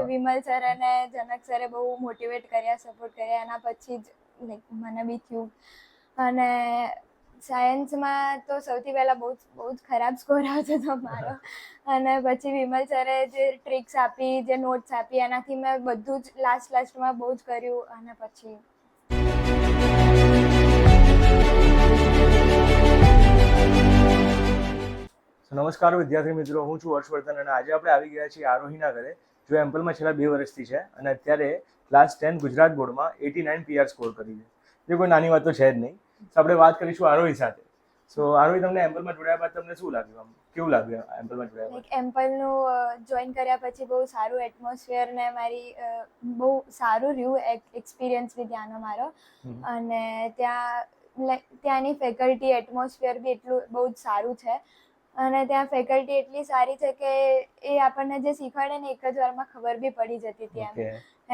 Vimal sir અને જનક સરે બહુ મોટિવેટ કર્યા, સપોર્ટ કર્યા. એના પછી જ મને બી થયું. અને સાયન્સમાં તો સૌથી પહેલાં બહુ જ ખરાબ સ્કોર આવતો હતો મારો. અને પછી વિમલ સરે જે ટ્રિક્સ આપી, જે નોટ્સ આપી, એનાથી મેં બધું જ લાસ્ટમાં બહુ જ કર્યું. અને પછી નમસ્કાર વિદ્યાર્થી મિત્રો, હું છું હર્ષવર્ધન અને આજે આપણે આવી ગયા છીએ આરોહીના ઘરે, જો એમ્પલમાં છેલ્લા 2 વર્ષથી છે અને અત્યારે ક્લાસ 10 ગુજરાત બોર્ડમાં 89 PR સ્કોર કરી છે. જે કોઈ નાની વાત તો છે જ નહીં. તો આપણે વાત કરીશું આરોહી સાથે. સો આરોહી, તમને એમ્પલમાં જોડાયા બાદ તમને શું લાગ્યું? કેવું લાગ્યું એમ્પલમાં જોડાયા બાદ? એમ્પલનું જોઈન કર્યા પછી બહુ સારું એટમોસ્ફિયર ને મારી બહુ સારું રહ્યું એક્સપિરિયન્સ બી ત્યાંનો મારો. અને ત્યાંની ફેકલ્ટી, એટમોસ્ફિયર બી એટલું બહુ જ સારું છે. અને ત્યાં ફેકલ્ટી એટલી સારી છે કે એ આપણને જે શીખવાડે ને એક જ વારમાં ખબર બી પડી જતી હતી એમ.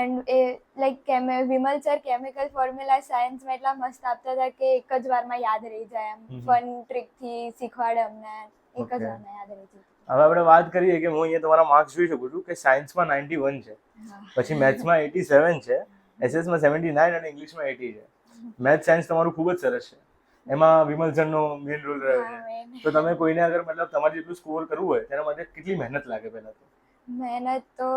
એન્ડ એ વિમલ સર કેમિકલ ફોર્મ્યુલા સાયન્સમાં એટલા મસ્ત આપતા હતા કે એક જ વારમાં યાદ રહી જાય એમ. ફન ટ્રીકથી શીખવાડે અમને, એક જ વારમાં યાદ રહી જાય. હવે આપણે વાત કરીએ કે હું અહીંયા તમારા માર્ક્સ જોઈ શકું છું કે સાયન્સમાં 91 છે, પછી મેથ્સમાં 87 છે, એસએસમાં 79 અને ઇંગ્લિશમાં 80 છે. મેથ્સ સાયન્સ તમારું ખૂબ જ સરસ છે. એમાં વિમલ સરનો મેઇન રોલ રહ્યો છે. તો તમે કોઈને અગર તમારે જેટલું સ્કોર કરવું હોય તેના માટે કેટલી મહેનત લાગે? પહેલા તો મહેનત તો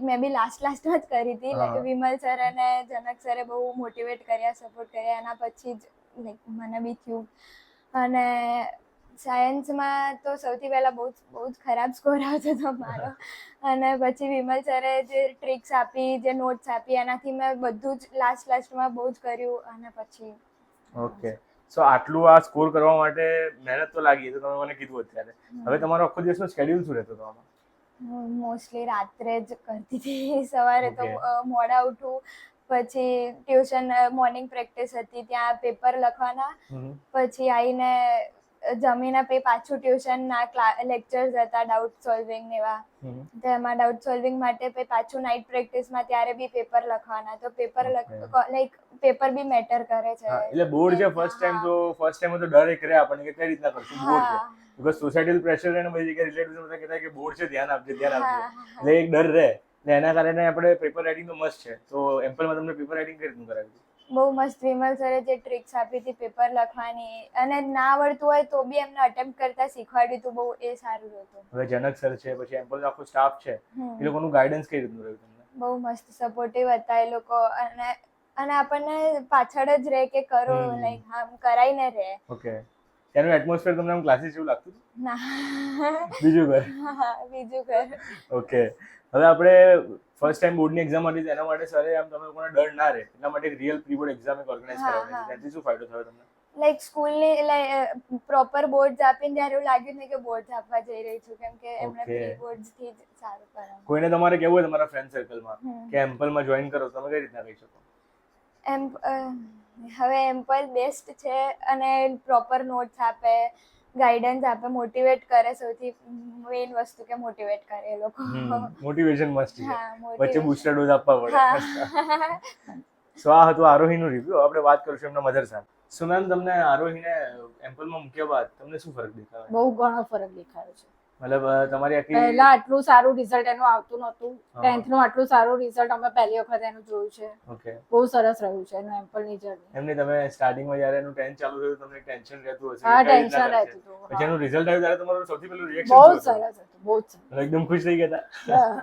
મેં બી લાસ્ટમાં જ કરી હતી. વિમલ સર અને જનક સરે બહુ મોટિવેટ કર્યા, સપોર્ટ કર્યા. એના પછી જ મને બી થયું. અને સાયન્સમાં તો સૌથી પહેલાં બહુ જ ખરાબ સ્કોર આવતો હતો મારો. અને પછી વિમલ સરે જે ટ્રિક્સ આપી, જે નોટ્સ આપી, એનાથી મેં બધું જ લાસ્ટમાં બહુ જ કર્યું. અને પછી ઓકે. સો આટલું આ સ્કોર કરવા માટે મહેનત તો લાગી, તો તમે મને કીધું અત્યારે. હવે તમારો આખો દિવસનો શેડ્યુલ શું રહેતો હતો આમાં? હું મોસ્ટલી રાત્રે જ કરતી હતી. સવારે તો મોડા ઉઠું, પછી ટ્યુશન, મોર્નિંગ પ્રેક્ટિસ હતી, ત્યાં પેપર લખવાના. પછી આવીને જમીને પાછું ટ્યુશનના લેક્ચર્સ હતા, ડાઉટ સોલ્વિંગ ને એવા. તો એમાં ડાઉટ સોલ્વિંગ માટે પાછું નાઇટ પ્રેક્ટિસમાં ત્યારે બી પેપર લખવાના. તો પેપર બી મેટર કરે છે. એટલે બોર્ડ છે ફર્સ્ટ ટાઈમ તો ડર એક રહે આપણને કે કઈ રીતના કરશું બોર્ડ છે. બીકોઝ સોસાયટીલ પ્રેશર અને બધી જગ્યાએ રિલેટિવ્સ બધા કહેતા કે બોર્ડ છે, ધ્યાન આપજે. એટલે એક ડર રહે. એટલે એના કારણે આપણે પેપર રાઇટિંગ તો મસ્ત છે. તો એમ્પલમાં તમને પેપર રાઇટિંગ કઈ રીતનું કરાવ્યું? બહુ મસ્ત. વિમલ સરે જે ટ્રિક્સ આપી હતી પેપર લખવાની, અને ના આવડતું હોય તો બી એમને અટેમ્પ્ટ કરતા શીખવાડ્યું હતું. બહુ એ સારું હતું. હવે જનક સર છે, પછી એમ્પલનો આખો સ્ટાફ છે, એ લોકોનું ગાઈડન્સ કઈ રીતનું રહ્યું તમને? બહુ મસ્ત સપોર્ટિવ હતા એ લોકો. અને આપણને પાછળ જ રહે કે કરો, કરાઈને રહે. ઓકે. ત્યાંનું એટમોસ્ફિયર તમને આમ ક્લાસીસ જેવું લાગતું હતું? ના, બીજું ઘર. બીજું ઘર. ઓકે. હવે આપણે ફર્સ્ટ ટાઈમ બોર્ડની એક્ઝામ હતી, એના માટે સરે આમ તમે લોકોને ડર ના રહે એટલા માટે real pre board exam organise કરાવી હતી. ત્યાંથી શું ફાયદો થયો તમને? સ્કૂલની પ્રોપર બોર્ડ્સ આપીને ત્યારે એવું લાગ્યું નહીં કે બોર્ડ્સ આપવા જઈ રહી છું, કેમ કે એમણે પ્રી બોર્ડ્સથી જ સારું કરાવ્યું. કોઈને તમારે કેવું હોય તમારા ફ્રેન્ડ સર્કલમાં કે એમ્પલમાં જોઈન કરો, તમે કઈ રીતના કહી શકો? હવે એમ્પલ બેસ્ટ છે અને પ્રોપર નોટ્સ આપે, ગાઈડન્સ આપે, મોટિવેટ કરે. સૌથી મેઇન વસ્તુ કે મોટિવેટ કરે એ લોકો. મોટિવેશન મસ્ત છે. વચ્ચે બૂસ્ટર ડોઝ આપવા પડે. સો આ હતું આરોહીનું રિવ્યુ. આપણે વાત કરીશું એમના મધર સાથે. સો મેમ, તમને આરોહીને એમ્પલમાં મૂક્યા બાદ તમને શું ફરક દેખાયો? બહુ ઘણો ફરક દેખાયો છે. મતલબ તમારી આખી પહેલા આટલું સારું રિઝલ્ટ એનું આવતું નહોતું. 10th નું આટલું સારું રિઝલ્ટ અમે પહેલી વખત એનું જોયું છે. ઓકે. બહુ સરસ રહ્યું છે એનું એમ્પલની જર્ની. એમને તમે સ્ટાર્ટિંગમાં જ્યારે એનું 10th ચાલુ થયું તમને ટેન્શન રહેતું હશે? હા, ટેન્શન રહેતું હતું. પછી એનું રિઝલ્ટ આવ્યું ત્યારે તમારું સૌથી પહેલું રિએક્શન બહુ સરસ હતું, બહુ જ સરસ. એકદમ ખુશ થઈ ગયા હતા?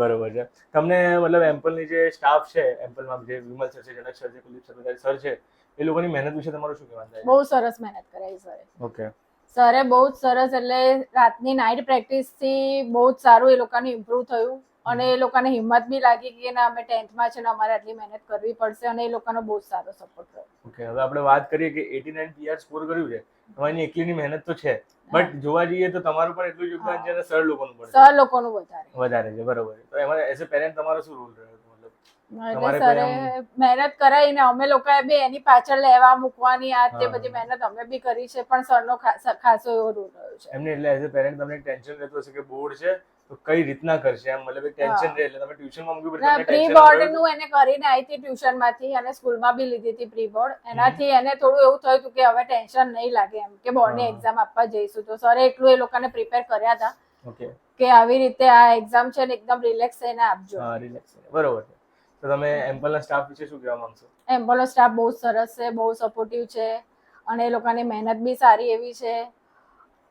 બરોબર છે. તમને મતલબ એમ્પલની જે સ્ટાફ છે, એમ્પલમાં જે વિમલ સર છે, જનક સર છે, કુલદીપ સર છે, એ લોકોની મહેનત વિશે તમારું શું કહેવાનું છે? બહુ સરસ મહેનત કરાવી સરે. ઓકે. સરે બહુ જ સરસ, એટલે રાતની નાઇટ પ્રેક્ટિસથી બહુ જ સારું એ લોકોને ઇમ્પ્રુવ થયું. અને એ લોકોને હિંમત બી લાગી કે ના, અમે 10th માં છે ને અમારે આટલી મહેનત કરવી પડશે. અને એ લોકોનો બહુ સારો સપોર્ટ રહ્યો. ઓકે. હવે આપણે વાત કરીએ કે 89 PR સ્કોર કર્યું છે, તમારી એકલીની મહેનત તો છે, બટ જોવા જઈએ તો તમારું પણ એટલું યોગદાન છે અને સર લોકોનું પણ. સર લોકોનું વધારે છે. બરોબર. તો એમાં એઝ અ પેરેન્ટ તમારો શું રોલ રહ્યો? એટલે સરે મહેનત કરાવીને અમે લોકોએ બી એની પાછળ લેવા મૂકવાની આ તે બધી મહેનત અમે બી કરી છે, પણ સરનો ખાસો એવો રોલ રહ્યો છે એમને. એટલે એઝ અ પેરેન્ટ તમને ટેન્શન રહેતું હશે કે બોર્ડ છે તો કઈ રીતના કરશે, એમ મતલબ એક ટેન્શન રહે, એટલે તમે ટ્યુશનમાં મૂકી પડે. પ્રી બોર્ડ નું એને કરીને આવી હતી ટ્યુશન માંથી, અને સ્કૂલમાં બી લીધી હતી પ્રી બોર્ડ. એનાથી એને થોડું એવું થયું કે હવે ટેન્શન નહીં લાગે એમ, કે બોર્ડની એક્ઝામ આપવા જઈશું. તો સરે એટલું એ લોકોને પ્રિપેર કર્યા હતા ઓકે. કે આવી રીતે આ એક્ઝામ છે ને એકદમ રિલેક્સ થઈને આપજો. હા, રિલેક્સ. બરોબર છે. તો તમે એમ્પલના સ્ટાફ વિશે શું કહેવા માંગશો? એમ્પલનો સ્ટાફ બહુ સરસ છે, બહુ સપોર્ટિવ છે અને એ લોકોની મહેનત બી સારી એવી છે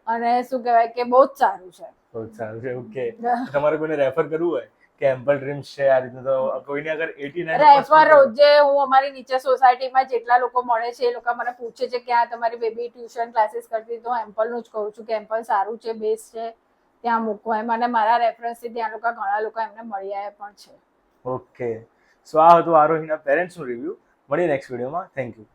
અને શું કહેવાય કે બહુ જ સારું છે. બહુ જ સારું છે. ઓકે. તમારે કોઈને રેફર કરવું હોય કે એમ્પલ ડ્રીમ્સ છે આ રીતનું, તો કોઈને અગર 89 રેફર રોજે હું અમારી નીચે સોસાયટીમાં જેટલા લોકો મળે છે એ લોકો મને પૂછે છે કે આ તમારી બેબી ટ્યુશન ક્લાસીસ કરતી, તો એમ્પલનું જ કહું છું કે એમ્પલ સારું છે, બેસ્ટ છે, ત્યાં મૂકો એમ. અને મારા રેફરન્સથી ત્યાં લોકો ઘણા લોકો એમને મળી આવ્યા પણ છે. ઓકે. સો આ હતું આરોહીના પેરેન્ટ્સનું રિવ્યુ. મળીએ નેક્સ્ટ વિડીયોમાં. Thank you.